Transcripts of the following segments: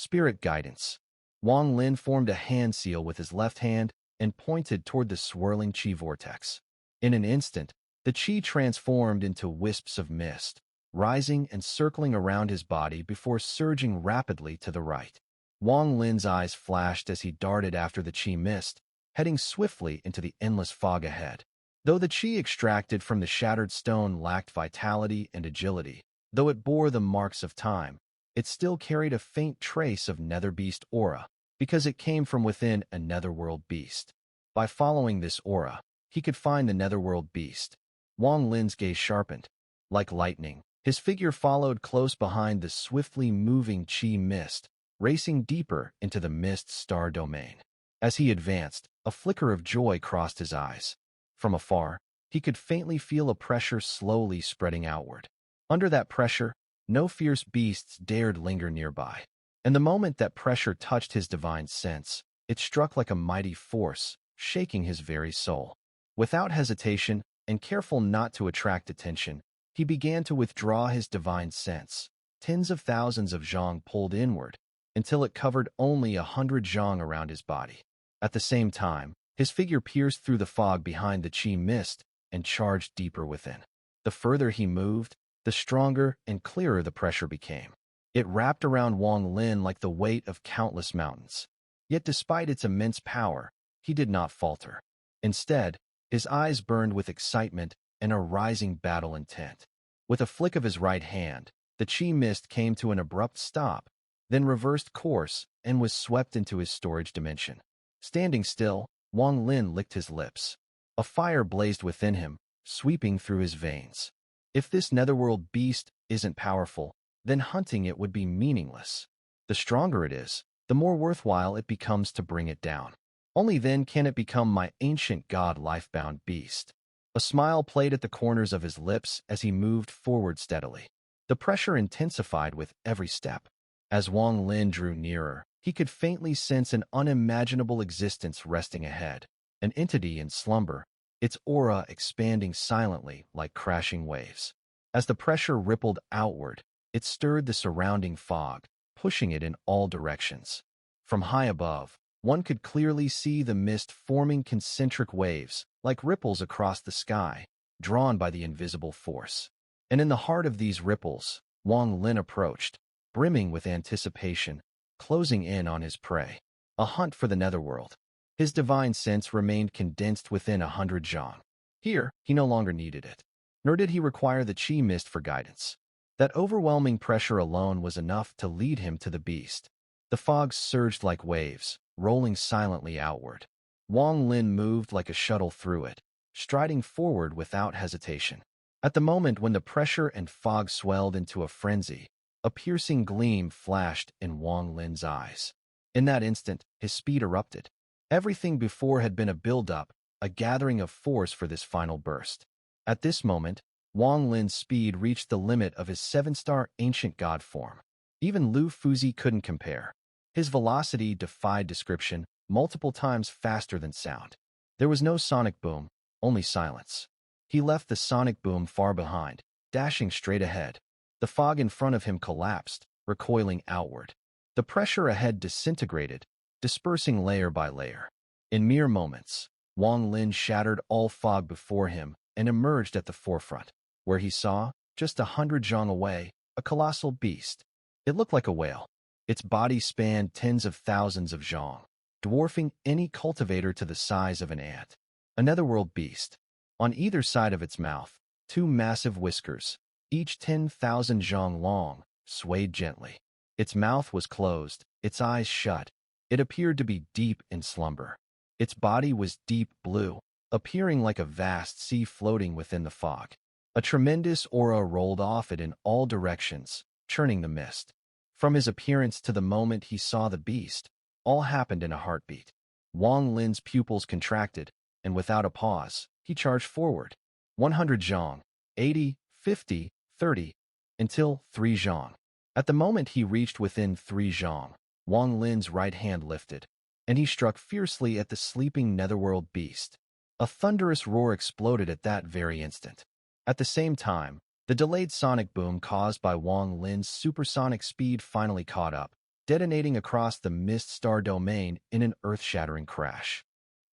Spirit guidance. Wong Lin formed a hand seal with his left hand and pointed toward the swirling chi vortex. In an instant, the chi transformed into wisps of mist, rising and circling around his body before surging rapidly to the right. Wong Lin's eyes flashed as he darted after the chi mist, heading swiftly into the endless fog ahead. Though the chi extracted from the shattered stone lacked vitality and agility, though it bore the marks of time, it still carried a faint trace of nether beast aura, because it came from within a netherworld beast. By following this aura, he could find the netherworld beast. Wong Lin's gaze sharpened. Like lightning, his figure followed close behind the swiftly moving chi mist, racing deeper into the mist star domain. As he advanced, a flicker of joy crossed his eyes. From afar, he could faintly feel a pressure slowly spreading outward. Under that pressure, no fierce beasts dared linger nearby. And the moment that pressure touched his divine sense, it struck like a mighty force, shaking his very soul. Without hesitation, and careful not to attract attention, he began to withdraw his divine sense. Tens of thousands of zhang pulled inward, until it covered only 100 zhang around his body. At the same time, his figure pierced through the fog behind the chi mist and charged deeper within. The further he moved, the stronger and clearer the pressure became. It wrapped around Wong Lin like the weight of countless mountains. Yet despite its immense power, he did not falter. Instead, his eyes burned with excitement and a rising battle intent. With a flick of his right hand, the chi mist came to an abrupt stop, then reversed course and was swept into his storage dimension. Standing still, Wong Lin licked his lips. A fire blazed within him, sweeping through his veins. If this netherworld beast isn't powerful, then hunting it would be meaningless. The stronger it is, the more worthwhile it becomes to bring it down. Only then can it become my ancient god life-bound beast. A smile played at the corners of his lips as he moved forward steadily. The pressure intensified with every step. As Wong Lin drew nearer, he could faintly sense an unimaginable existence resting ahead, an entity in slumber, its aura expanding silently like crashing waves. As the pressure rippled outward, it stirred the surrounding fog, pushing it in all directions. From high above, one could clearly see the mist forming concentric waves, like ripples across the sky, drawn by the invisible force. And in the heart of these ripples, Wong Lin approached, brimming with anticipation, closing in on his prey. A hunt for the netherworld. His divine sense remained condensed within 100 zhang. Here, he no longer needed it. Nor did he require the chi mist for guidance. That overwhelming pressure alone was enough to lead him to the beast. The fog surged like waves, rolling silently outward. Wong Lin moved like a shuttle through it, striding forward without hesitation. At the moment when the pressure and fog swelled into a frenzy, a piercing gleam flashed in Wong Lin's eyes. In that instant, his speed erupted. Everything before had been a build-up, a gathering of force for this final burst. At this moment, Wong Lin's speed reached the limit of his 7-star ancient god form. Even Lu Fuzi couldn't compare. His velocity defied description, multiple times faster than sound. There was no sonic boom, only silence. He left the sonic boom far behind, dashing straight ahead. The fog in front of him collapsed, recoiling outward. The pressure ahead disintegrated, dispersing layer by layer. In mere moments, Wong Lin shattered all fog before him and emerged at the forefront, where he saw, just 100 zhang away, a colossal beast. It looked like a whale. Its body spanned tens of thousands of zhang, dwarfing any cultivator to the size of an ant. A netherworld beast. On either side of its mouth, 2 massive whiskers, each 10,000 zhang long, swayed gently. Its mouth was closed, its eyes shut. It appeared to be deep in slumber. Its body was deep blue, appearing like a vast sea floating within the fog. A tremendous aura rolled off it in all directions, churning the mist. From his appearance to the moment he saw the beast, all happened in a heartbeat. Wong Lin's pupils contracted, and without a pause, he charged forward. 100 zhang, 80, 50, 30, until 3 zhang. At the moment he reached within 3 zhang, Wong Lin's right hand lifted, and he struck fiercely at the sleeping netherworld beast. A thunderous roar exploded at that very instant. At the same time, the delayed sonic boom caused by Wong Lin's supersonic speed finally caught up, detonating across the mist star domain in an earth-shattering crash.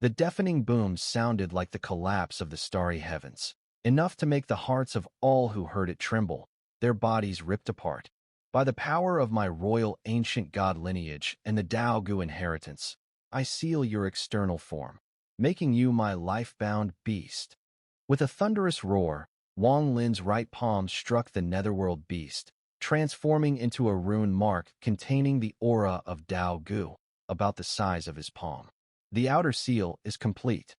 The deafening boom sounded like the collapse of the starry heavens, enough to make the hearts of all who heard it tremble, their bodies ripped apart. By the power of my royal ancient god lineage and the Dao Gu inheritance, I seal your external form, making you my life-bound beast. With a thunderous roar, Wong Lin's right palm struck the netherworld beast, transforming into a rune mark containing the aura of Dao Gu, about the size of his palm. The outer seal is complete.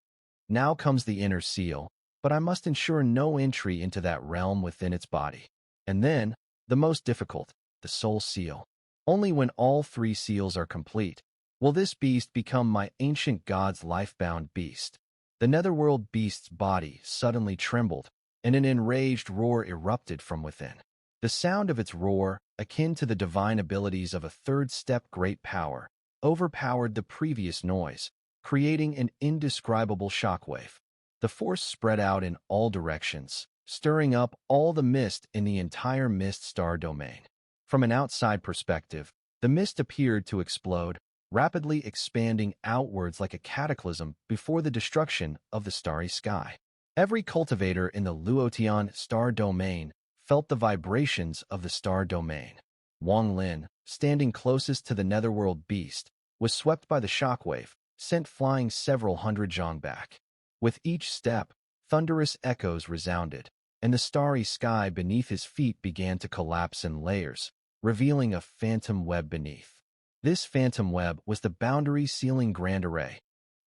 Now comes the inner seal, but I must ensure no entry into that realm within its body. And then, the most difficult, the soul seal. Only when all three seals are complete will this beast become my ancient god's life-bound beast. The netherworld beast's body suddenly trembled, and an enraged roar erupted from within. The sound of its roar, akin to the divine abilities of a third-step great power, overpowered the previous noise, creating an indescribable shockwave. The force spread out in all directions, stirring up all the mist in the entire mist star domain. From an outside perspective, the mist appeared to explode, rapidly expanding outwards like a cataclysm before the destruction of the starry sky. Every cultivator in the Luotian star domain felt the vibrations of the star domain. Wong Lin, standing closest to the netherworld beast, was swept by the shockwave, sent flying several hundred zhang back. With each step, thunderous echoes resounded, and the starry sky beneath his feet began to collapse in layers, revealing a phantom web beneath. This phantom web was the boundary-sealing grand array.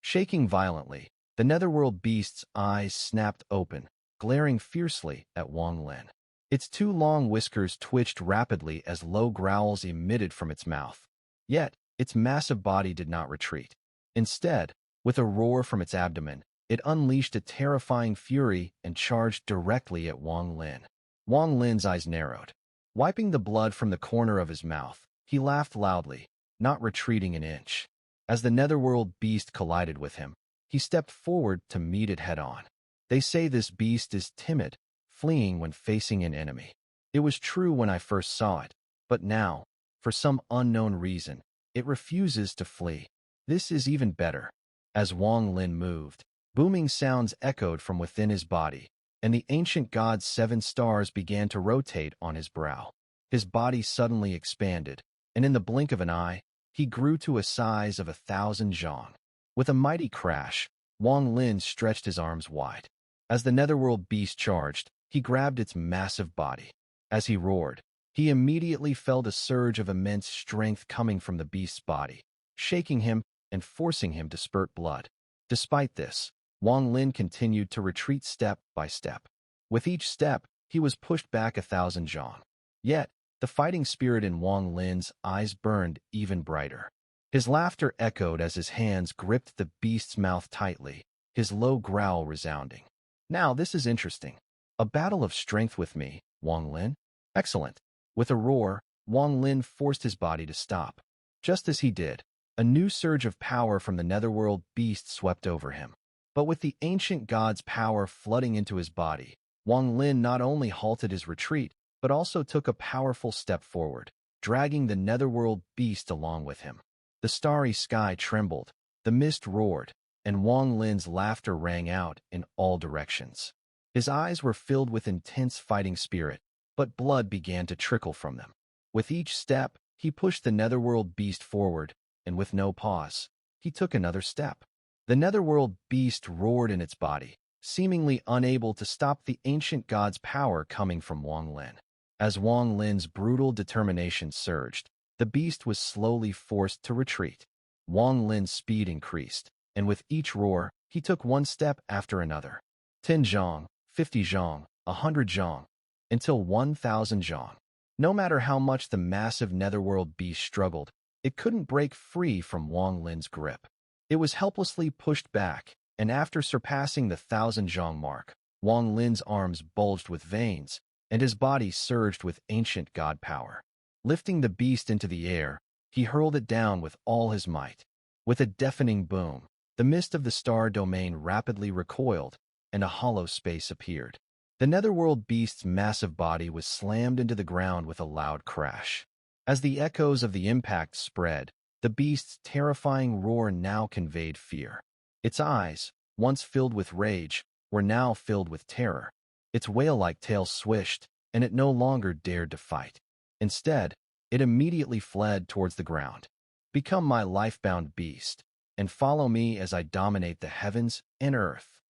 Shaking violently, the netherworld beast's eyes snapped open, glaring fiercely at Wong Lin. Its two long whiskers twitched rapidly as low growls emitted from its mouth. Yet, its massive body did not retreat. Instead, with a roar from its abdomen, it unleashed a terrifying fury and charged directly at Wong Lin. Wong Lin's eyes narrowed. Wiping the blood from the corner of his mouth, he laughed loudly, not retreating an inch. As the netherworld beast collided with him, he stepped forward to meet it head-on. They say this beast is timid, fleeing when facing an enemy. It was true when I first saw it, but now, for some unknown reason, it refuses to flee. This is even better. As Wong Lin moved, booming sounds echoed from within his body, and the ancient god's 7 stars began to rotate on his brow. His body suddenly expanded, and in the blink of an eye, he grew to a size of 1,000 zhang. With a mighty crash, Wong Lin stretched his arms wide. As the netherworld beast charged, he grabbed its massive body. As he roared, he immediately felt a surge of immense strength coming from the beast's body, shaking him and forcing him to spurt blood. Despite this, Wong Lin continued to retreat step by step. With each step, he was pushed back 1,000 zhang. Yet, the fighting spirit in Wong Lin's eyes burned even brighter. His laughter echoed as his hands gripped the beast's mouth tightly, his low growl resounding. Now this is interesting. A battle of strength with me, Wong Lin? Excellent. With a roar, Wong Lin forced his body to stop. Just as he did, a new surge of power from the netherworld beast swept over him. But with the ancient god's power flooding into his body, Wong Lin not only halted his retreat, but also took a powerful step forward, dragging the netherworld beast along with him. The starry sky trembled, the mist roared, and Wong Lin's laughter rang out in all directions. His eyes were filled with intense fighting spirit, but blood began to trickle from them. With each step, he pushed the netherworld beast forward, and with no pause, he took another step. The netherworld beast roared in its body, seemingly unable to stop the ancient god's power coming from Wong Lin. As Wong Lin's brutal determination surged, the beast was slowly forced to retreat. Wong Lin's speed increased, and with each roar, he took one step after another. 10 zhang, 50 zhang, 100 zhang, until 1,000 zhang. No matter how much the massive netherworld beast struggled, it couldn't break free from Wong Lin's grip. It was helplessly pushed back, and after surpassing the 1,000 zhang mark, Wong Lin's arms bulged with veins, and his body surged with ancient god power. Lifting the beast into the air, he hurled it down with all his might. With a deafening boom, the mist of the star domain rapidly recoiled, and a hollow space appeared. The netherworld beast's massive body was slammed into the ground with a loud crash. As the echoes of the impact spread, the beast's terrifying roar now conveyed fear. Its eyes, once filled with rage, were now filled with terror. Its whale-like tail swished, and it no longer dared to fight. Instead, it immediately fled towards the ground. "Become my life-bound beast, and follow me as I dominate the heavens and earth."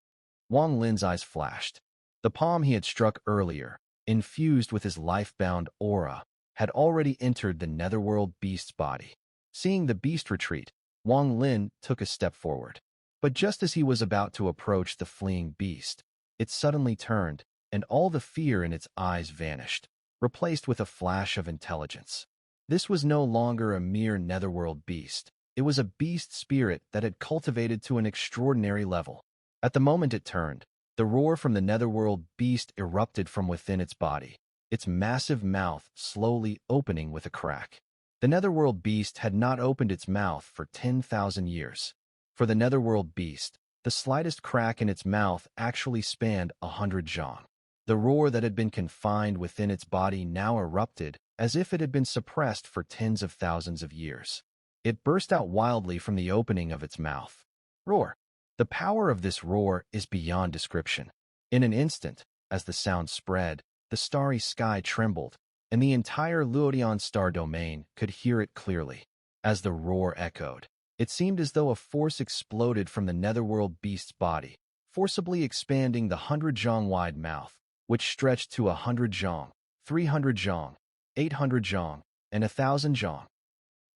Wong Lin's eyes flashed. The palm he had struck earlier, infused with his life-bound aura, had already entered the netherworld beast's body. Seeing the beast retreat, Wong Lin took a step forward. But just as he was about to approach the fleeing beast, it suddenly turned, and all the fear in its eyes vanished, replaced with a flash of intelligence. This was no longer a mere netherworld beast. It was a beast spirit that had cultivated to an extraordinary level. At the moment it turned, the roar from the netherworld beast erupted from within its body, its massive mouth slowly opening with a crack. The netherworld beast had not opened its mouth for 10,000 years. For the netherworld beast, the slightest crack in its mouth actually spanned 100 zhang. The roar that had been confined within its body now erupted as if it had been suppressed for tens of thousands of years. It burst out wildly from the opening of its mouth. Roar. The power of this roar is beyond description. In an instant, as the sound spread, the starry sky trembled, and the entire Luodian star domain could hear it clearly. As the roar echoed, it seemed as though a force exploded from the netherworld beast's body, forcibly expanding the 100 zhang wide mouth, which stretched to 100 zhang, 300 zhang, 800 zhang, and 1,000 zhang.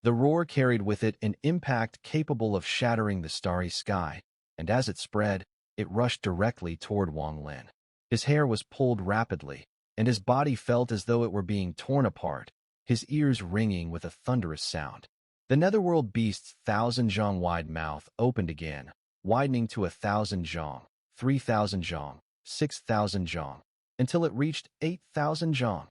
The roar carried with it an impact capable of shattering the starry sky, and as it spread, it rushed directly toward Wong Lin. His hair was pulled rapidly, and his body felt as though it were being torn apart, his ears ringing with a thunderous sound. The netherworld beast's 1,000 zhang wide mouth opened again, widening to 1,000 zhang, 3,000 zhang, 6,000 zhang, until it reached 8,000 zhang.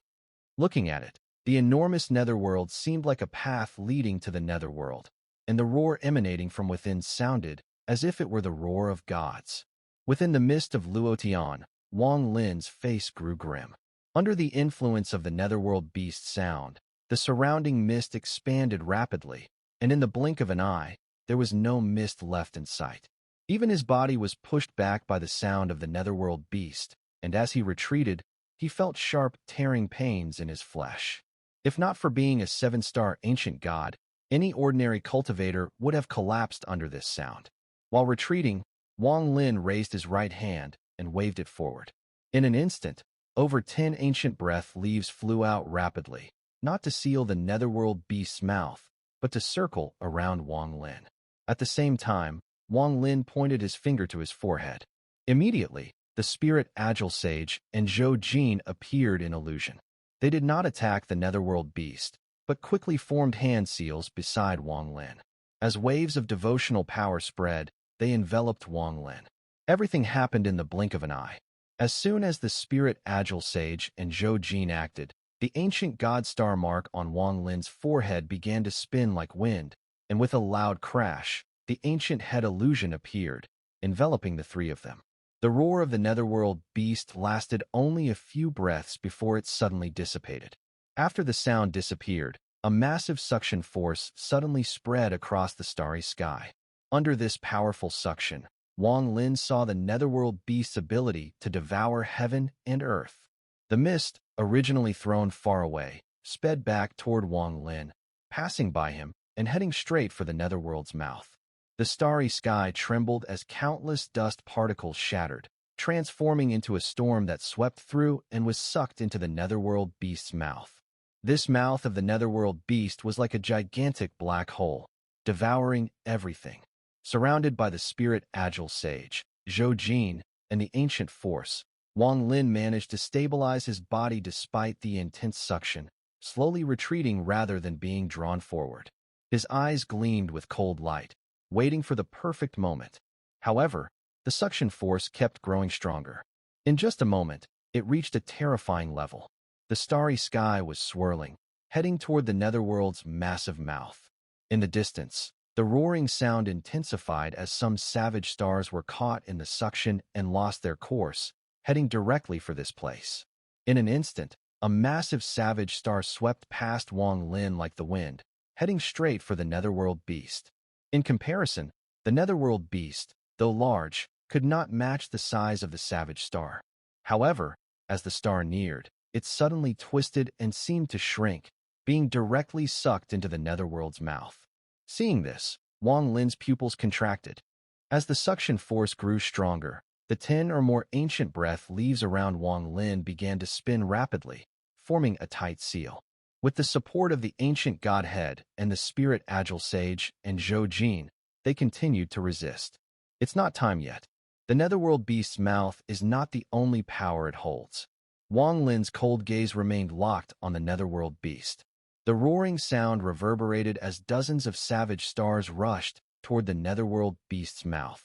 Looking at it, the enormous netherworld seemed like a path leading to the netherworld, and the roar emanating from within sounded as if it were the roar of gods. Within the mist of Luotian, Wong Lin's face grew grim. Under the influence of the netherworld beast's sound, the surrounding mist expanded rapidly, and in the blink of an eye, there was no mist left in sight. Even his body was pushed back by the sound of the netherworld beast, and as he retreated, he felt sharp, tearing pains in his flesh. If not for being a 7-star ancient god, any ordinary cultivator would have collapsed under this sound. While retreating, Wong Lin raised his right hand and waved it forward. In an instant, over 10 ancient breath leaves flew out rapidly, not to seal the netherworld beast's mouth, but to circle around Wong Lin. At the same time, Wong Lin pointed his finger to his forehead. Immediately, the spirit Agile Sage and Zhou Jin appeared in illusion. They did not attack the netherworld beast, but quickly formed hand seals beside Wong Lin. As waves of devotional power spread, they enveloped Wong Lin. Everything happened in the blink of an eye. As soon as the spirit Agile Sage and Zhou Jin acted, the ancient god star mark on Wong Lin's forehead began to spin like wind, and with a loud crash, the ancient head illusion appeared, enveloping the three of them. The roar of the netherworld beast lasted only a few breaths before it suddenly dissipated. After the sound disappeared, a massive suction force suddenly spread across the starry sky. Under this powerful suction, Wong Lin saw the netherworld beast's ability to devour heaven and earth. The mist, originally thrown far away, sped back toward Wong Lin, passing by him and heading straight for the netherworld's mouth. The starry sky trembled as countless dust particles shattered, transforming into a storm that swept through and was sucked into the netherworld beast's mouth. This mouth of the netherworld beast was like a gigantic black hole, devouring everything. Surrounded by the spirit Agile Sage, Zhou Jin, and the ancient force, Wong Lin managed to stabilize his body despite the intense suction, slowly retreating rather than being drawn forward. His eyes gleamed with cold light, waiting for the perfect moment. However, the suction force kept growing stronger. In just a moment, it reached a terrifying level. The starry sky was swirling, heading toward the netherworld's massive mouth. In the distance, the roaring sound intensified as some savage stars were caught in the suction and lost their course, heading directly for this place. In an instant, A massive savage star swept past Wong Lin like the wind, heading straight for the netherworld beast. In comparison, the netherworld beast, though large, could not match the size of the savage star. However, as the star neared, it suddenly twisted and seemed to shrink, being directly sucked into the netherworld's mouth. Seeing this, Wong Lin's pupils contracted. As the suction force grew stronger, the 10 or more ancient breath leaves around Wong Lin began to spin rapidly, forming a tight seal. With the support of the ancient godhead and the spirit agile sage and Zhou Jin, they continued to resist. It's not time yet. The netherworld beast's mouth is not the only power it holds. Wong Lin's cold gaze remained locked on the netherworld beast. The roaring sound reverberated as dozens of savage stars rushed toward the netherworld beast's mouth.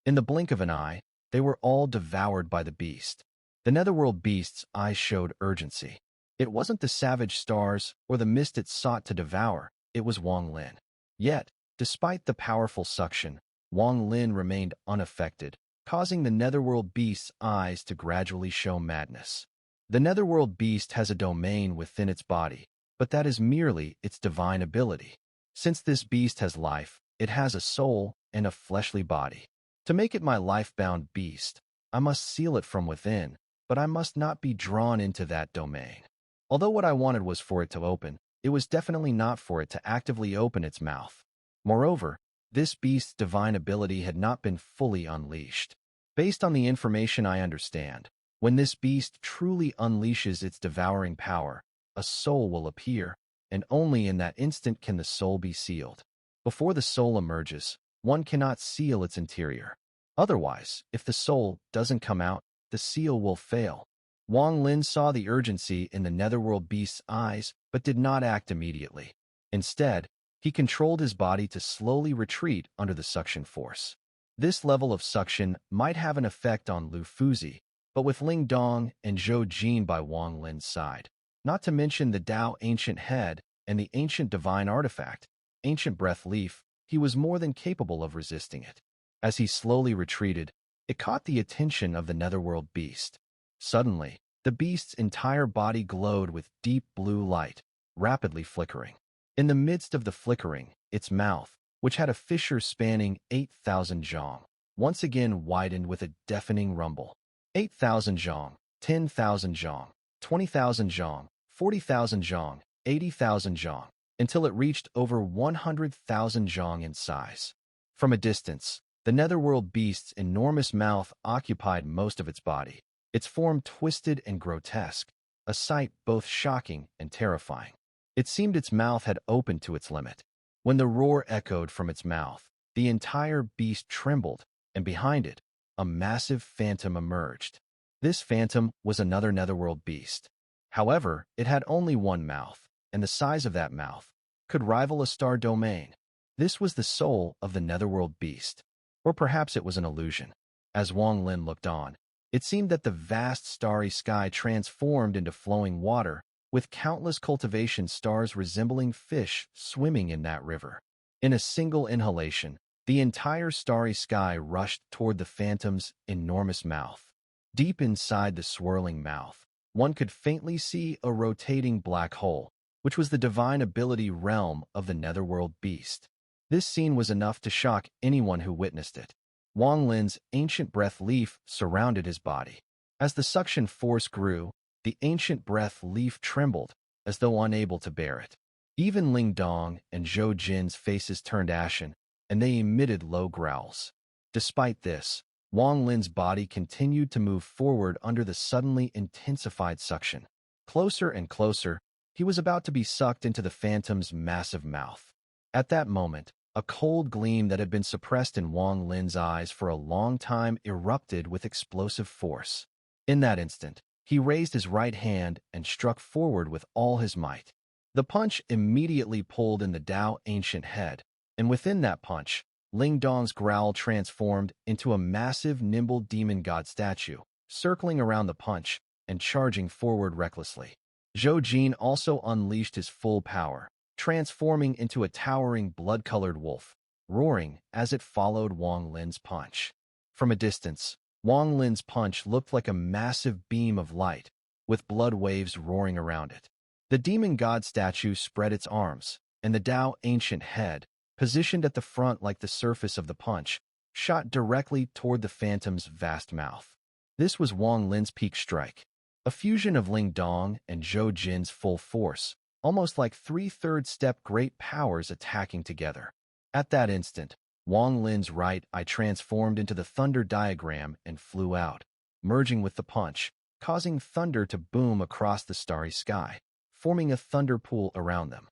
In the blink of an eye, they were all devoured by the beast. The netherworld beast's eyes showed urgency. It wasn't the savage stars or the mist it sought to devour, it was Wong Lin. Yet, despite the powerful suction, Wong Lin remained unaffected, causing the netherworld beast's eyes to gradually show madness. The netherworld beast has a domain within its body, but that is merely its divine ability. Since this beast has life, it has a soul and a fleshly body. To make it my life-bound beast, I must seal it from within, but I must not be drawn into that domain. Although what I wanted was for it to open, it was definitely not for it to actively open its mouth. Moreover, this beast's divine ability had not been fully unleashed. Based on the information I understand, when this beast truly unleashes its devouring power, a soul will appear, and only in that instant can the soul be sealed. Before the soul emerges, one cannot seal its interior. Otherwise, if the soul doesn't come out, the seal will fail. Wong Lin saw the urgency in the netherworld beast's eyes, but did not act immediately. Instead, he controlled his body to slowly retreat under the suction force. This level of suction might have an effect on Lu Fuzi, but with Ling Dong and Zhou Jin by Wong Lin's side, not to mention the Tao Ancient Head and the Ancient Divine Artifact, Ancient Breath Leaf, he was more than capable of resisting it. As he slowly retreated, it caught the attention of the netherworld beast. Suddenly, the beast's entire body glowed with deep blue light, rapidly flickering. In the midst of the flickering, its mouth, which had a fissure spanning 8,000 zhong, once again widened with a deafening rumble. 8,000 zhong, 10,000 zhong, 20,000 zhong, 40,000 zhong, 80,000 zhong, until it reached over 100,000 zhong in size. From a distance, the netherworld beast's enormous mouth occupied most of its body. Its form twisted and grotesque, a sight both shocking and terrifying. It seemed its mouth had opened to its limit. When the roar echoed from its mouth, the entire beast trembled, and behind it, a massive phantom emerged. This phantom was another netherworld beast. However, it had only one mouth, and the size of that mouth could rival a star domain. This was the soul of the netherworld beast. Or perhaps it was an illusion. As Wong Lin looked on, it seemed that the vast starry sky transformed into flowing water, with countless cultivation stars resembling fish swimming in that river. In a single inhalation, the entire starry sky rushed toward the phantom's enormous mouth. Deep inside the swirling mouth, one could faintly see a rotating black hole, which was the divine ability realm of the netherworld beast. This scene was enough to shock anyone who witnessed it. Wong Lin's ancient breath leaf surrounded his body. As the suction force grew, the ancient breath leaf trembled, as though unable to bear it. Even Ling Dong and Zhou Jin's faces turned ashen, and they emitted low growls. Despite this, Wong Lin's body continued to move forward under the suddenly intensified suction. Closer and closer, he was about to be sucked into the phantom's massive mouth. At that moment, a cold gleam that had been suppressed in Wong Lin's eyes for a long time erupted with explosive force. In that instant, he raised his right hand and struck forward with all his might. The punch immediately pulled in the Tao Ancient Head, and within that punch, Ling Dong's growl transformed into a massive nimble demon god statue, circling around the punch and charging forward recklessly. Zhou Jin also unleashed his full power, transforming into a towering blood-colored wolf, roaring as it followed Wong Lin's punch. From a distance, Wong Lin's punch looked like a massive beam of light, with blood waves roaring around it. The demon god statue spread its arms, and the Tao ancient head, positioned at the front like the surface of the punch, shot directly toward the phantom's vast mouth. This was Wong Lin's peak strike, a fusion of Ling Dong and Zhou Jin's full force, almost like three-third step great powers attacking together. At that instant, Wong Lin's right eye transformed into the thunder diagram and flew out, merging with the punch, causing thunder to boom across the starry sky, forming a thunder pool around them.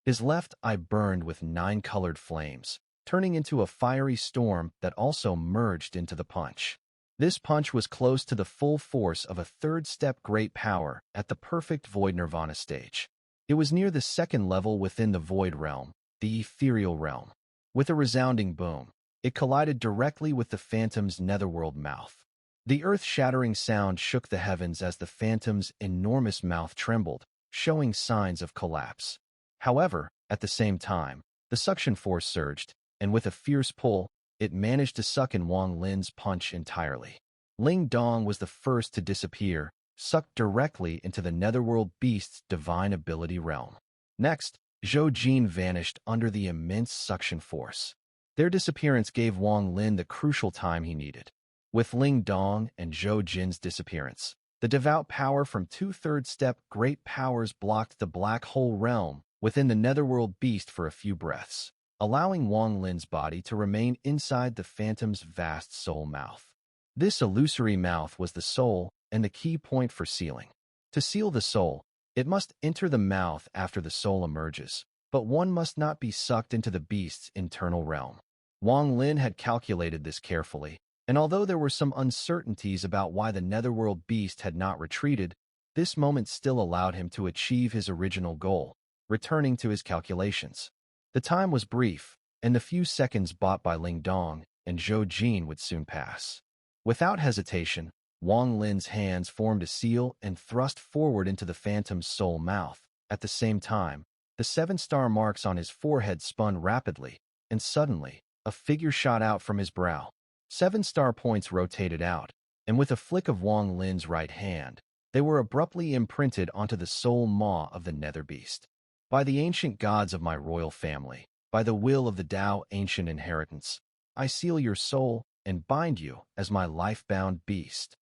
His left eye burned with 9 colored flames, turning into a fiery storm that also merged into the punch. This punch was close to the full force of a third-step great power at the perfect Void Nirvana stage. It was near the second level within the Void realm, the ethereal realm. With a resounding boom, it collided directly with the Phantom's netherworld mouth. The earth-shattering sound shook the heavens as the Phantom's enormous mouth trembled, showing signs of collapse. However, at the same time, the suction force surged, and with a fierce pull, it managed to suck in Wong Lin's punch entirely. Ling Dong was the first to disappear, sucked directly into the netherworld beast's divine ability realm. Next, Zhou Jin vanished under the immense suction force. Their disappearance gave Wong Lin the crucial time he needed. With Ling Dong and Zhou Jin's disappearance, the devout power from two-third step great powers blocked the black hole realm within the netherworld beast for a few breaths, allowing Wong Lin's body to remain inside the Phantom's vast soul mouth. This illusory mouth was the soul and the key point for sealing. To seal the soul, it must enter the mouth after the soul emerges, but one must not be sucked into the beast's internal realm. Wong Lin had calculated this carefully, and although there were some uncertainties about why the netherworld beast had not retreated, this moment still allowed him to achieve his original goal, returning to his calculations. The time was brief, and the few seconds bought by Ling Dong and Zhou Jin would soon pass. Without hesitation, Wong Lin's hands formed a seal and thrust forward into the Phantom's soul mouth. At the same time, the 7-star marks on his forehead spun rapidly, and suddenly, a figure shot out from his brow. 7-star points rotated out, and with a flick of Wong Lin's right hand, they were abruptly imprinted onto the soul maw of the nether beast. By the ancient gods of my royal family, by the will of the Tao ancient inheritance, I seal your soul and bind you as my life-bound beast.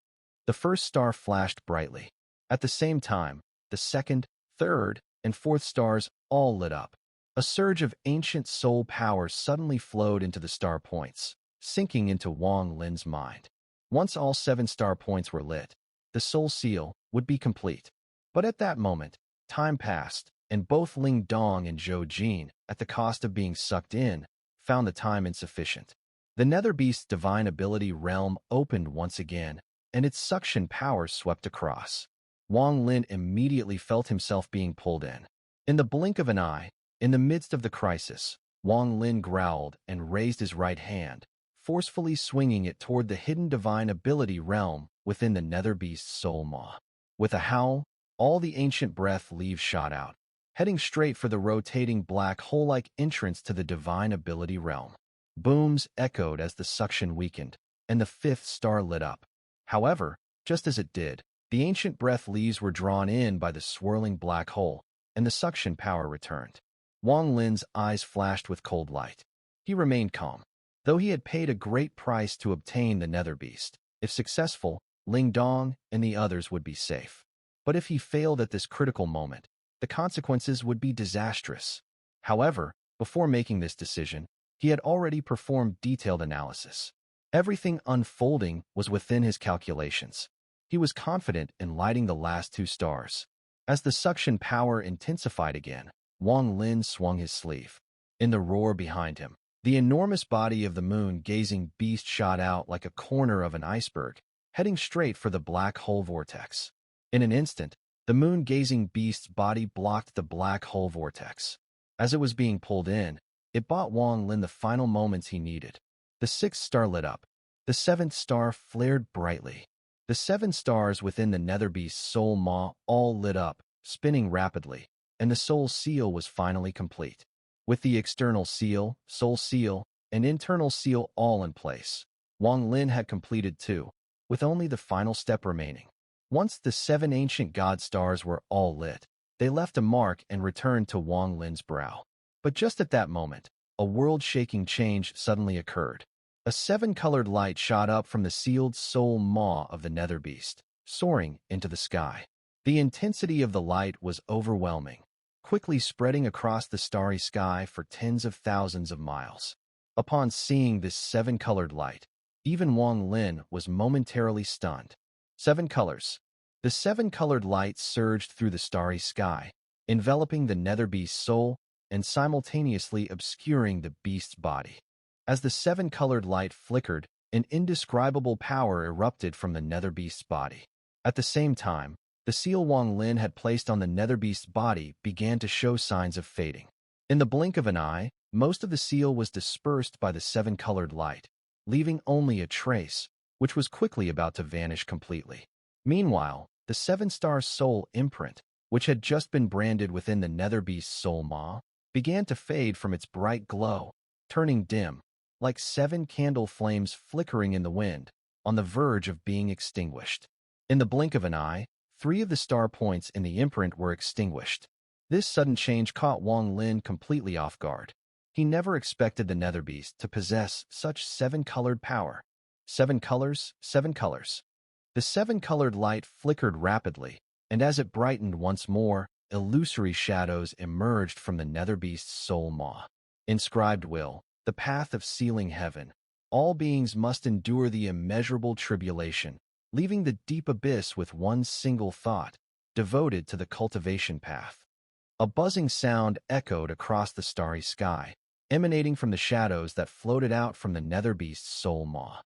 The first star flashed brightly. At the same time, the second, third, and fourth stars all lit up. A surge of ancient soul power suddenly flowed into the star points, sinking into Wong Lin's mind. Once all 7-star points were lit, the soul seal would be complete. But at that moment, time passed, and both Ling Dong and Zhou Jin, at the cost of being sucked in, found the time insufficient. The nether beast's divine ability realm opened once again, and its suction power swept across. Wong Lin immediately felt himself being pulled in. In the blink of an eye, in the midst of the crisis, Wong Lin growled and raised his right hand, forcefully swinging it toward the hidden divine ability realm within the nether beast's soul maw. With a howl, all the ancient breath leaves shot out, heading straight for the rotating black hole-like entrance to the divine ability realm. Booms echoed as the suction weakened, and the 5th star lit up. However, just as it did, the ancient breath leaves were drawn in by the swirling black hole, and the suction power returned. Wong Lin's eyes flashed with cold light. He remained calm. Though he had paid a great price to obtain the nether beast, if successful, Ling Dong and the others would be safe. But if he failed at this critical moment, the consequences would be disastrous. However, before making this decision, he had already performed detailed analysis. Everything unfolding was within his calculations. He was confident in lighting the last 2 stars. As the suction power intensified again, Wong Lin swung his sleeve. In the roar behind him, the enormous body of the moon-gazing beast shot out like a corner of an iceberg, heading straight for the black hole vortex. In an instant, the moon-gazing beast's body blocked the black hole vortex. As it was being pulled in, it bought Wong Lin the final moments he needed. The 6th star lit up. The 7th star flared brightly. The 7 stars within the nether beast's soul maw all lit up, spinning rapidly, and the soul seal was finally complete. With the external seal, soul seal, and internal seal all in place, Wong Lin had completed 2, with only the final step remaining. Once the 7 ancient god stars were all lit, they left a mark and returned to Wong Lin's brow. But just at that moment, a world-shaking change suddenly occurred. A 7-colored light shot up from the sealed soul maw of the nether beast, soaring into the sky. The intensity of the light was overwhelming, quickly spreading across the starry sky for tens of thousands of miles. Upon seeing this 7-colored light, even Wong Lin was momentarily stunned. 7 colors. The 7-colored light surged through the starry sky, enveloping the nether beast's soul and simultaneously obscuring the beast's body. As the 7-colored light flickered, an indescribable power erupted from the nether beast's body. At the same time, the seal Wong Lin had placed on the nether beast's body began to show signs of fading. In the blink of an eye, most of the seal was dispersed by the 7-colored light, leaving only a trace, which was quickly about to vanish completely. Meanwhile, the 7-star soul imprint, which had just been branded within the nether beast's soul maw, began to fade from its bright glow, turning dim, like 7 candle flames flickering in the wind, on the verge of being extinguished. In the blink of an eye, 3 of the star points in the imprint were extinguished. This sudden change caught Wong Lin completely off guard. He never expected the nether beast to possess such 7-colored power. 7 colors, 7 colors. The 7-colored light flickered rapidly, and as it brightened once more, illusory shadows emerged from the nether beast's soul maw. Inscribed will, the path of sealing heaven. All beings must endure the immeasurable tribulation, leaving the deep abyss with one single thought, devoted to the cultivation path. A buzzing sound echoed across the starry sky, emanating from the shadows that floated out from the nether beast's soul maw.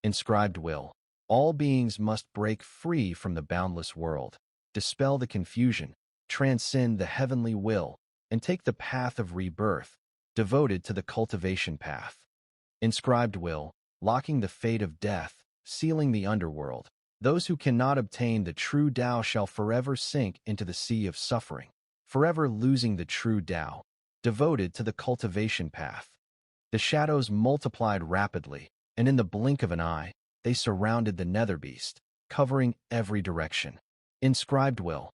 Inscribed will. All beings must break free from the boundless world, dispel the confusion, transcend the heavenly will, and take the path of rebirth, devoted to the cultivation path. Inscribed will, locking the fate of death, sealing the underworld. Those who cannot obtain the true Tao shall forever sink into the sea of suffering, forever losing the true Tao, devoted to the cultivation path. The shadows multiplied rapidly, and in the blink of an eye, they surrounded the nether beast, covering every direction. Inscribed will.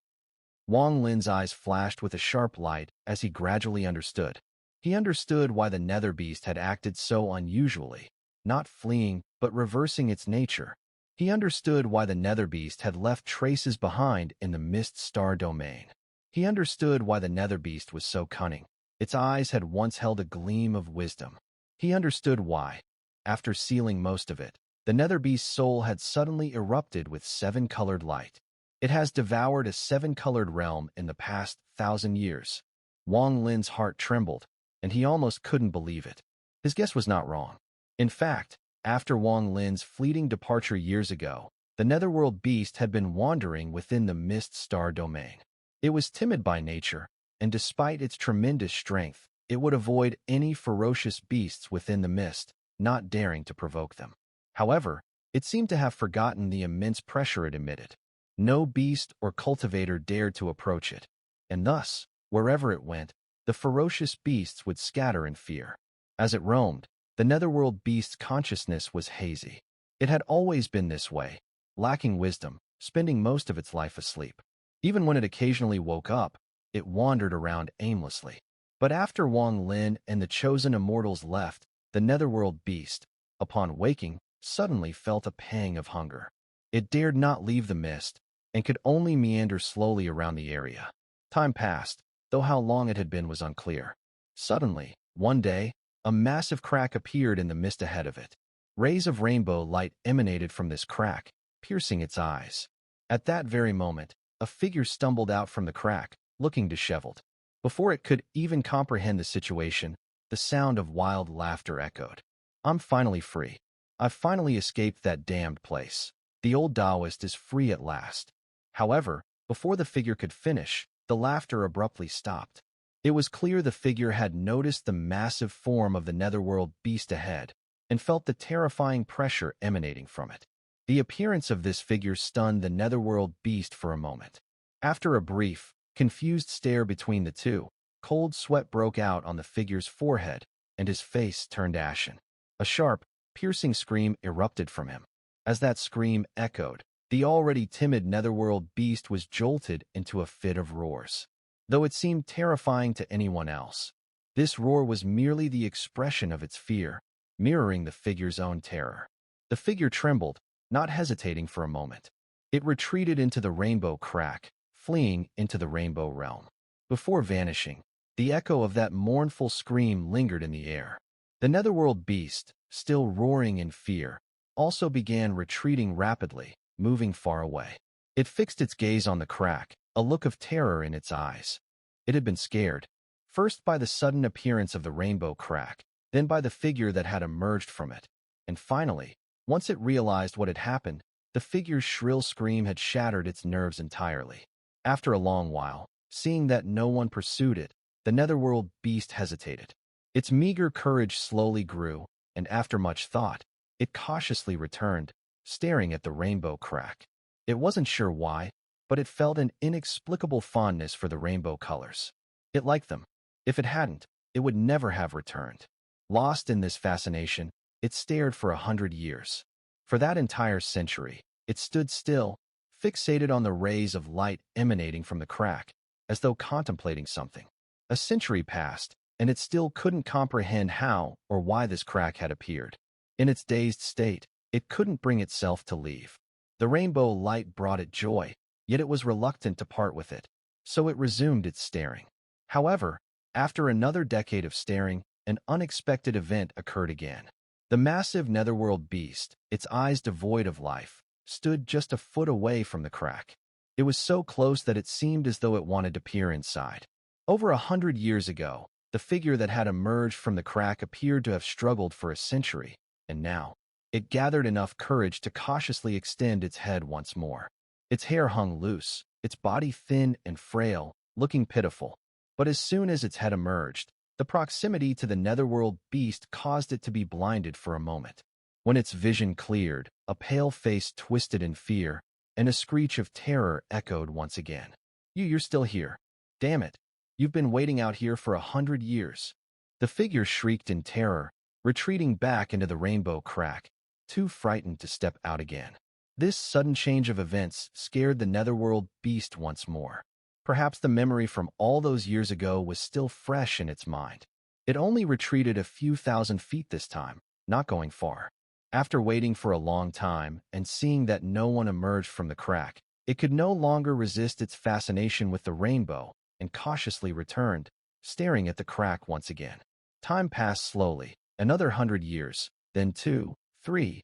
Wong Lin's eyes flashed with a sharp light as he gradually understood. He understood why the nether beast had acted so unusually, not fleeing, but reversing its nature. He understood why the nether beast had left traces behind in the mist star domain. He understood why the nether beast was so cunning. Its eyes had once held a gleam of wisdom. He understood why, after sealing most of it, the nether beast's soul had suddenly erupted with 7-colored light. It has devoured a 7-colored realm in the past 1,000 years. Wong Lin's heart trembled, and he almost couldn't believe it. His guess was not wrong. In fact, after Wong Lin's fleeting departure years ago, the netherworld beast had been wandering within the mist star domain. It was timid by nature, and despite its tremendous strength, it would avoid any ferocious beasts within the mist, not daring to provoke them. However, it seemed to have forgotten the immense pressure it emitted. No beast or cultivator dared to approach it, and thus, wherever it went, the ferocious beasts would scatter in fear. As it roamed, the netherworld beast's consciousness was hazy. It had always been this way, lacking wisdom, spending most of its life asleep. Even when it occasionally woke up, it wandered around aimlessly. But after Wong Lin and the chosen immortals left, the netherworld beast, upon waking, suddenly felt a pang of hunger. It dared not leave the mist, and could only meander slowly around the area. Time passed, though how long it had been was unclear. Suddenly, one day, a massive crack appeared in the mist ahead of it. Rays of rainbow light emanated from this crack, piercing its eyes. At that very moment, a figure stumbled out from the crack, looking disheveled. Before it could even comprehend the situation, the sound of wild laughter echoed. "I'm finally free. I've finally escaped that damned place. The old Taoist is free at last." However, before the figure could finish, the laughter abruptly stopped. It was clear the figure had noticed the massive form of the netherworld beast ahead, and felt the terrifying pressure emanating from it. The appearance of this figure stunned the netherworld beast for a moment. After a brief, confused stare between the two, cold sweat broke out on the figure's forehead, and his face turned ashen. A sharp, piercing scream erupted from him. As that scream echoed, The already timid netherworld beast was jolted into a fit of roars. Though it seemed terrifying to anyone else, this roar was merely the expression of its fear, mirroring the figure's own terror. The figure trembled, not hesitating for a moment. It retreated into the rainbow crack, fleeing into the rainbow realm. Before vanishing, the echo of that mournful scream lingered in the air. The netherworld beast, still roaring in fear, also began retreating rapidly, moving far away. It fixed its gaze on the crack, a look of terror in its eyes. It had been scared, first by the sudden appearance of the rainbow crack, then by the figure that had emerged from it. And finally, once it realized what had happened, the figure's shrill scream had shattered its nerves entirely. After a long while, seeing that no one pursued it, the netherworld beast hesitated. Its meager courage slowly grew, and after much thought, it cautiously returned, staring at the rainbow crack. It wasn't sure why, but it felt an inexplicable fondness for the rainbow colors. It liked them. If it hadn't, it would never have returned. Lost in this fascination, it stared for 100 years. For that entire century, it stood still, fixated on the rays of light emanating from the crack, as though contemplating something. A century passed, and it still couldn't comprehend how or why this crack had appeared. In its dazed state, it couldn't bring itself to leave. The rainbow light brought it joy, yet it was reluctant to part with it, so it resumed its staring. However, after another decade of staring, an unexpected event occurred again. The massive netherworld beast, its eyes devoid of life, stood just a foot away from the crack. It was so close that it seemed as though it wanted to peer inside. Over 100 years ago, the figure that had emerged from the crack appeared to have struggled for a century, and now, it gathered enough courage to cautiously extend its head once more. Its hair hung loose, its body thin and frail, looking pitiful. But as soon as its head emerged, the proximity to the netherworld beast caused it to be blinded for a moment. When its vision cleared, a pale face twisted in fear, and a screech of terror echoed once again. You're still here. Damn it. You've been waiting out here for 100 years. The figure shrieked in terror, retreating back into the rainbow crack, too frightened to step out again. This sudden change of events scared the netherworld beast once more. Perhaps the memory from all those years ago was still fresh in its mind. It only retreated a few thousand feet this time, not going far. After waiting for a long time and seeing that no one emerged from the crack, it could no longer resist its fascination with the rainbow and cautiously returned, staring at the crack once again. Time passed slowly, another 100 years, then 2, 3,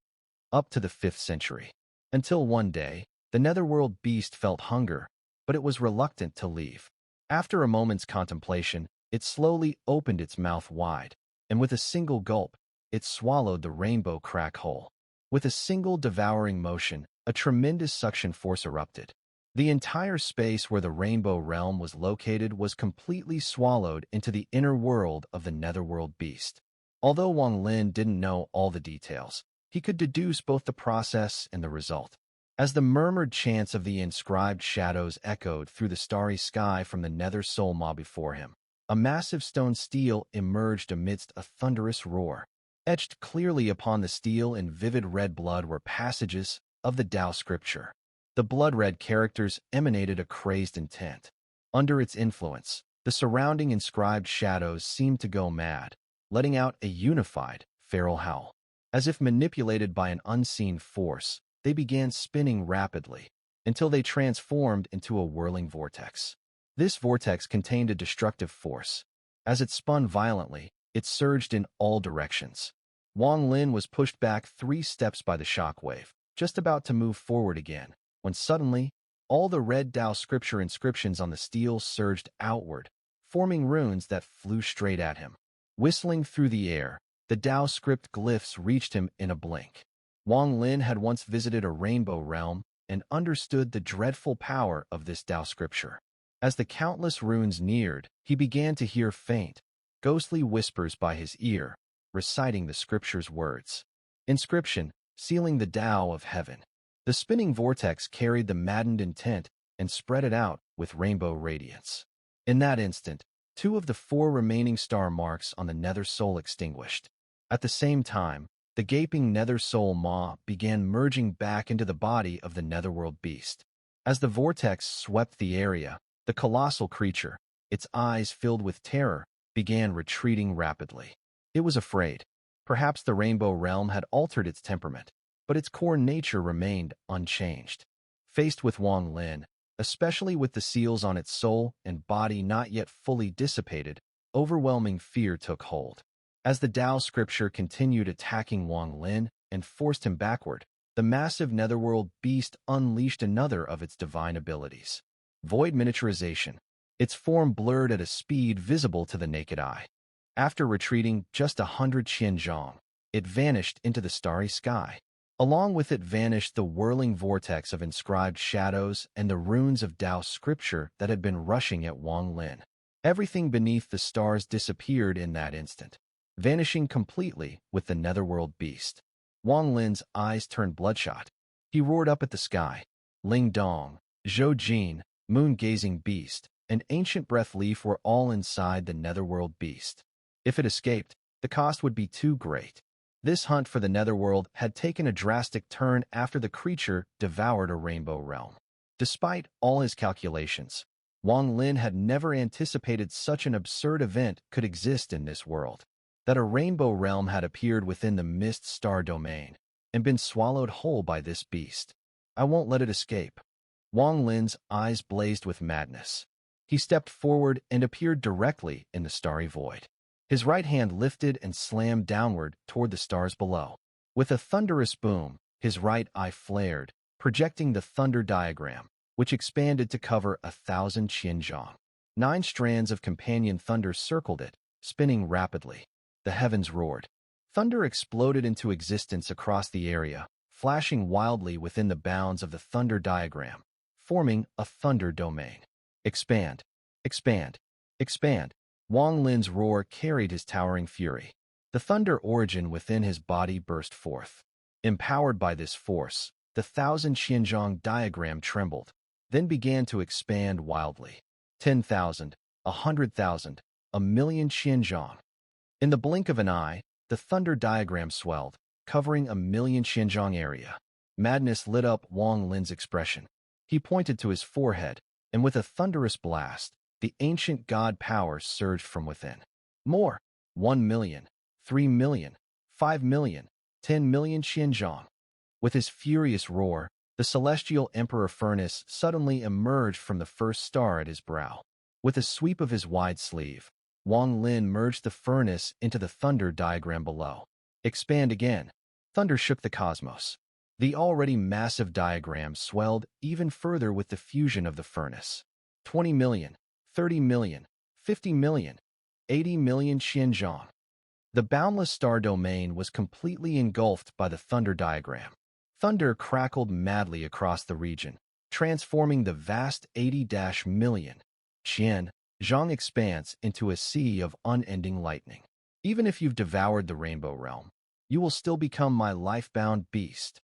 up to the 5th century. Until one day, the netherworld beast felt hunger, but it was reluctant to leave. After a moment's contemplation, it slowly opened its mouth wide, and with a single gulp, it swallowed the rainbow crack whole. With a single devouring motion, a tremendous suction force erupted. The entire space where the rainbow realm was located was completely swallowed into the inner world of the netherworld beast. Although Wong Lin didn't know all the details, he could deduce both the process and the result. As the murmured chants of the inscribed shadows echoed through the starry sky from the nether soul maw before him, a massive stone stele emerged amidst a thunderous roar. Etched clearly upon the stele in vivid red blood were passages of the Tao scripture. The blood-red characters emanated a crazed intent. Under its influence, the surrounding inscribed shadows seemed to go mad, letting out a unified, feral howl. As if manipulated by an unseen force, they began spinning rapidly, until they transformed into a whirling vortex. This vortex contained a destructive force. As it spun violently, it surged in all directions. Wong Lin was pushed back 3 steps by the shockwave, just about to move forward again, when suddenly, all the red Tao scripture inscriptions on the stele surged outward, forming runes that flew straight at him. Whistling through the air, the Tao script glyphs reached him in a blink. Wong Lin had once visited a rainbow realm and understood the dreadful power of this Tao scripture. As the countless runes neared, he began to hear faint, ghostly whispers by his ear, reciting the scripture's words. Inscription, sealing the Tao of heaven. The spinning vortex carried the maddened intent and spread it out with rainbow radiance. In that instant, 2 of the 4 remaining star marks on the nether soul extinguished. At the same time, the gaping nether soul maw began merging back into the body of the netherworld beast. As the vortex swept the area, the colossal creature, its eyes filled with terror, began retreating rapidly. It was afraid. Perhaps the Rainbow Realm had altered its temperament, but its core nature remained unchanged. Faced with Wong Lin, especially with the seals on its soul and body not yet fully dissipated, overwhelming fear took hold. As the Tao scripture continued attacking Wong Lin and forced him backward, the massive netherworld beast unleashed another of its divine abilities. Void miniaturization. Its form blurred at a speed visible to the naked eye. After retreating just 100 qianzhong, it vanished into the starry sky. Along with it vanished the whirling vortex of inscribed shadows and the runes of Tao scripture that had been rushing at Wong Lin. Everything beneath the stars disappeared in that instant, vanishing completely with the netherworld beast. Wong Lin's eyes turned bloodshot. He roared up at the sky. Ling Dong, Zhou Jin, moon-gazing beast, and ancient breath leaf were all inside the netherworld beast. If it escaped, the cost would be too great. This hunt for the netherworld had taken a drastic turn after the creature devoured a rainbow realm. Despite all his calculations, Wong Lin had never anticipated such an absurd event could exist in this world. That a rainbow realm had appeared within the mist star domain and been swallowed whole by this beast. I won't let it escape. Wong Lin's eyes blazed with madness. He stepped forward and appeared directly in the starry void. His right hand lifted and slammed downward toward the stars below. With a thunderous boom, his right eye flared, projecting the thunder diagram, which expanded to cover 1,000 qianzhong. 9 strands of companion thunder circled it, spinning rapidly. The heavens roared. Thunder exploded into existence across the area, flashing wildly within the bounds of the thunder diagram, forming a thunder domain. Expand, expand, expand. Wong Lin's roar carried his towering fury. The thunder origin within his body burst forth. Empowered by this force, the 1,000 qianzhong diagram trembled, then began to expand wildly. 10,000, 100,000, 1,000,000 qianzhong. In the blink of an eye, the thunder diagram swelled, covering 1,000,000 qianzhong area. Madness lit up Wong Lin's expression. He pointed to his forehead, and with a thunderous blast, the ancient god power surged from within. More. 1,000,000, 3,000,000, 5,000,000, 10,000,000 qianzhong. With his furious roar, the celestial emperor furnace suddenly emerged from the first star at his brow. With a sweep of his wide sleeve, Wong Lin merged the furnace into the thunder diagram below. Expand again. Thunder shook the cosmos. The already massive diagram swelled even further with the fusion of the furnace. 20 million, 30 million, 50 million, 80 million qianzhong. The boundless star domain was completely engulfed by the thunder diagram. Thunder crackled madly across the region, transforming the vast 80-million qianzhong expanse into a sea of unending lightning. Even if you've devoured the rainbow realm, you will still become my life-bound beast.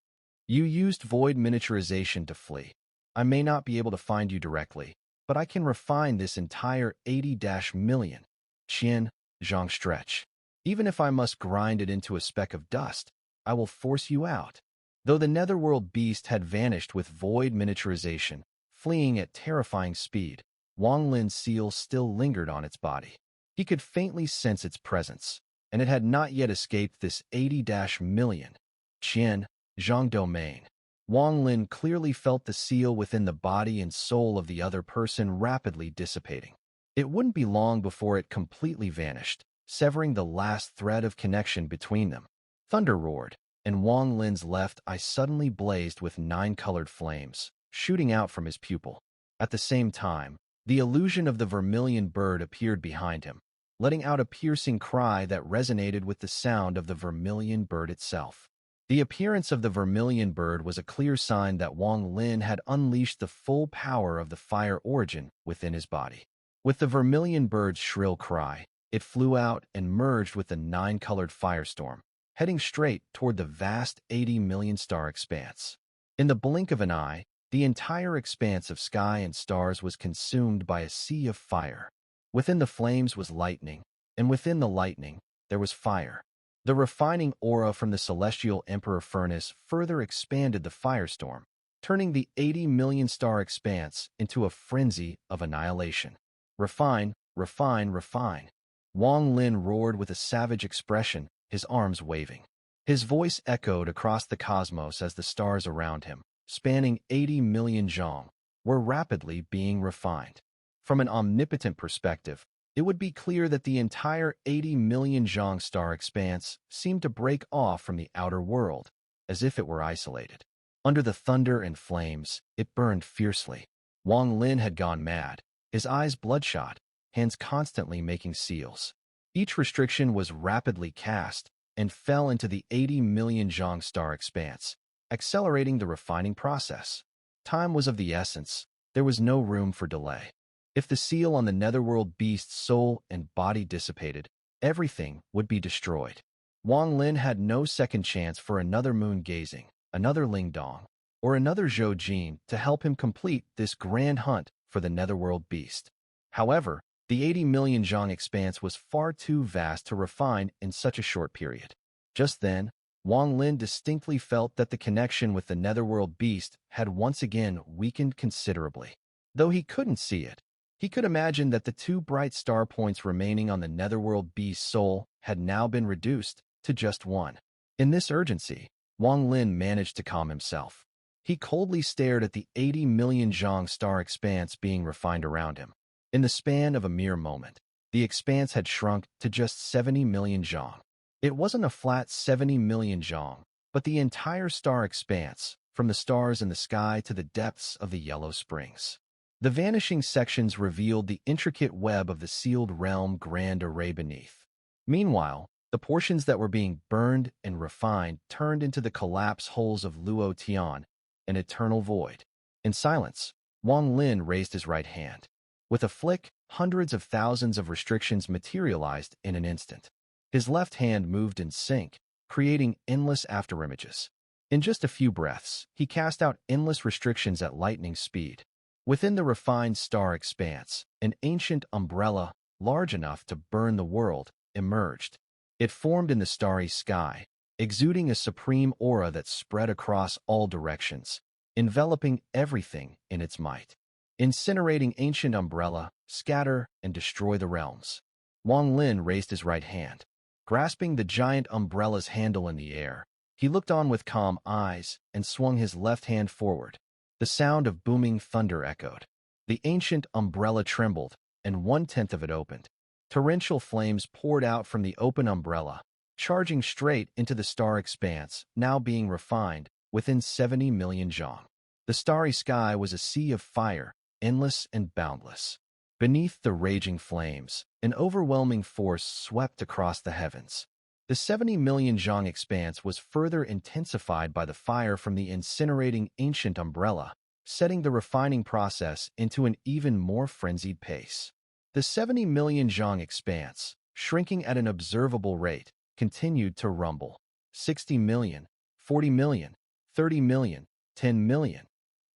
You used void miniaturization to flee. I may not be able to find you directly, but I can refine this entire 80-million qianzhong stretch. Even if I must grind it into a speck of dust, I will force you out. Though the netherworld beast had vanished with void miniaturization, fleeing at terrifying speed, Wong Lin's seal still lingered on its body. He could faintly sense its presence, and it had not yet escaped this 80-million qianzhong domain. Wong Lin clearly felt the seal within the body and soul of the other person rapidly dissipating. It wouldn't be long before it completely vanished, severing the last thread of connection between them. Thunder roared, and Wong Lin's left eye suddenly blazed with 9 colored flames, shooting out from his pupil. At the same time, the illusion of the vermilion bird appeared behind him, letting out a piercing cry that resonated with the sound of the vermilion bird itself. The appearance of the vermilion bird was a clear sign that Wong Lin had unleashed the full power of the fire origin within his body. With the vermilion bird's shrill cry, it flew out and merged with the 9-colored firestorm, heading straight toward the vast 80-million star expanse. In the blink of an eye, the entire expanse of sky and stars was consumed by a sea of fire. Within the flames was lightning, and within the lightning, there was fire. The refining aura from the celestial emperor furnace further expanded the firestorm, turning the 80 million star expanse into a frenzy of annihilation. Refine, refine, refine. Wong Lin roared with a savage expression, his arms waving. His voice echoed across the cosmos as the stars around him, spanning 80 million zhong, were rapidly being refined. From an omnipotent perspective, it would be clear that the entire 80 million zhong star expanse seemed to break off from the outer world, as if it were isolated. Under the thunder and flames, it burned fiercely. Wong Lin had gone mad, his eyes bloodshot, hands constantly making seals. Each restriction was rapidly cast and fell into the 80 million zhong star expanse, accelerating the refining process. Time was of the essence. There was no room for delay. If the seal on the netherworld beast's soul and body dissipated, everything would be destroyed. Wong Lin had no second chance for another moon gazing, another Lingdong, or another Zhou Jin to help him complete this grand hunt for the netherworld beast. However, the 80 million zhong expanse was far too vast to refine in such a short period. Just then, Wong Lin distinctly felt that the connection with the netherworld beast had once again weakened considerably. Though he couldn't see it, he could imagine that the two bright star points remaining on the netherworld beast's soul had now been reduced to just one. In this urgency, Wong Lin managed to calm himself. He coldly stared at the 80 million zhong star expanse being refined around him. In the span of a mere moment, the expanse had shrunk to just 70 million zhong. It wasn't a flat 70 million zhong, but the entire star expanse, from the stars in the sky to the depths of the Yellow Springs. The vanishing sections revealed the intricate web of the sealed realm grand array beneath. Meanwhile, the portions that were being burned and refined turned into the collapse holes of Luo Tian, an eternal void. In silence, Wong Lin raised his right hand. With a flick, hundreds of thousands of restrictions materialized in an instant. His left hand moved in sync, creating endless afterimages. In just a few breaths, he cast out endless restrictions at lightning speed. Within the refined star expanse, an ancient umbrella, large enough to burn the world, emerged. It formed in the starry sky, exuding a supreme aura that spread across all directions, enveloping everything in its might. Incinerating ancient umbrella, scatter and destroy the realms. Wong Lin raised his right hand. Grasping the giant umbrella's handle in the air, he looked on with calm eyes and swung his left hand forward. The sound of booming thunder echoed. The ancient umbrella trembled, and 1/10 of it opened. Torrential flames poured out from the open umbrella, charging straight into the star expanse, now being refined within 70 million zhong. The starry sky was a sea of fire, endless and boundless. Beneath the raging flames, an overwhelming force swept across the heavens. The 70 million zhong expanse was further intensified by the fire from the incinerating ancient umbrella, setting the refining process into an even more frenzied pace. The 70 million zhong expanse, shrinking at an observable rate, continued to rumble. 60 million, 40 million, 30 million, 10 million,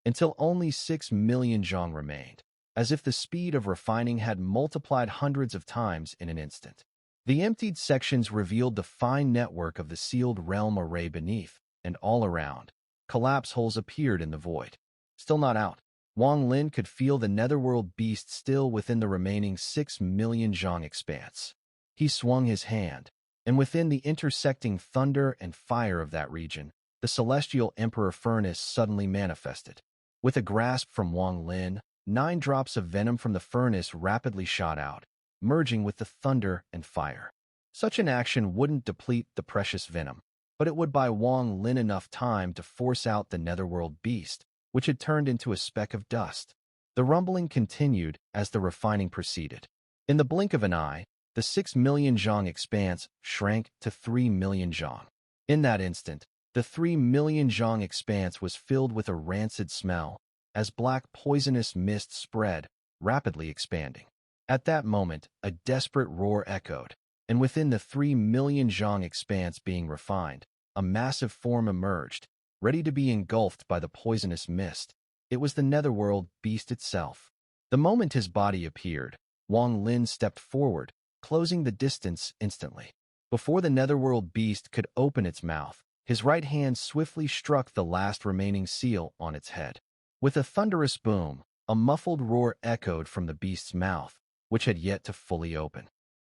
until only 6 million zhong remained, as if the speed of refining had multiplied hundreds of times in an instant. The emptied sections revealed the fine network of the sealed realm array beneath, and all around. Collapse holes appeared in the void. Still not out. Wong Lin could feel the netherworld beast still within the remaining 6 million zhong expanse. He swung his hand, and within the intersecting thunder and fire of that region, the celestial emperor furnace suddenly manifested. With a grasp from Wong Lin, 9 drops of venom from the furnace rapidly shot out, merging with the thunder and fire. Such an action wouldn't deplete the precious venom, but it would buy Wong Lin enough time to force out the netherworld beast, which had turned into a speck of dust. The rumbling continued as the refining proceeded. In the blink of an eye, the 6 million zhong expanse shrank to 3 million zhong. In that instant, the 3 million zhong expanse was filled with a rancid smell, as black poisonous mist spread, rapidly expanding. At that moment, a desperate roar echoed, and within the 3 million zhong expanse being refined, a massive form emerged, ready to be engulfed by the poisonous mist. It was the netherworld beast itself. The moment his body appeared, Wong Lin stepped forward, closing the distance instantly. Before the netherworld beast could open its mouth, his right hand swiftly struck the last remaining seal on its head. With a thunderous boom, a muffled roar echoed from the beast's mouth, which had yet to fully open.